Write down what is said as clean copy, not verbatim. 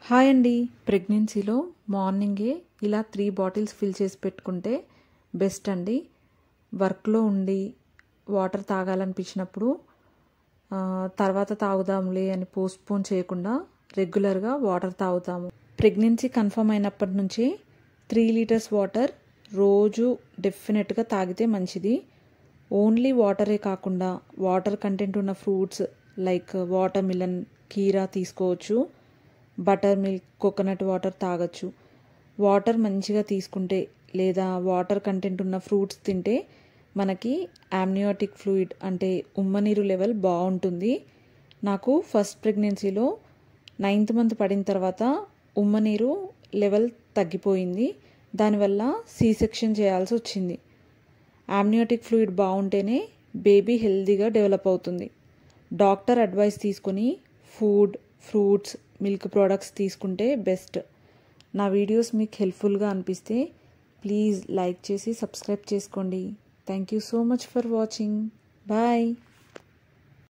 Hi అండి. ప్రెగ్నెన్సీలో మార్నింగే ఇలా 3 బాటిల్స్ ఫిల్ చేసి పెట్టుకుంటే బెస్ట్ అండి. వర్క్లో ఉండి వాటర్ తాగాలనిపించినప్పుడు తర్వాత తాగుదాంలే అని పోస్ట్పోన్ చేయకుండా రెగ్యులర్గా వాటర్ తాగుతాము. ప్రెగ్నెన్సీ కన్ఫర్మ్ అయినప్పటి నుంచి 3 లీటర్స్ వాటర్ రోజు డెఫినెట్గా తాగితే మంచిది. ఓన్లీ వాటరే కాకుండా వాటర్ కంటెంట్ ఉన్న ఫ్రూట్స్ లైక్ వాటర్ మిలన్, కీరా తీసుకోవచ్చు. బటర్ మిల్క్, కోకోనట్ వాటర్ తాగొచ్చు. వాటర్ మంచిగా తీసుకుంటే లేదా వాటర్ కంటెంట్ ఉన్న ఫ్రూట్స్ తింటే మనకి ఆమ్నియోటిక్ ఫ్లూయిడ్ అంటే ఉమ్మనీరు లెవెల్ బాగుంటుంది. నాకు ఫస్ట్ ప్రెగ్నెన్సీలో 9th మంత్ పడిన తర్వాత ఉమ్మనీరు లెవెల్ తగ్గిపోయింది. దానివల్ల సి సెక్షన్ చేయాల్సి వచ్చింది. ఆమ్నియోటిక్ ఫ్లూయిడ్ బాగుంటేనే బేబీ హెల్తీగా డెవలప్ అవుతుంది. డాక్టర్ అడ్వైస్ తీసుకొని ఫుడ్, ఫ్రూట్స్, మిల్క్ ప్రోడక్ట్స్ తీసుకుంటే బెస్ట్. నా వీడియోస్ మీకు హెల్ప్ఫుల్గా అనిపిస్తే ప్లీజ్ లైక్ చేసి సబ్స్క్రైబ్ చేసుకోండి. Thank you so much for watching. Bye.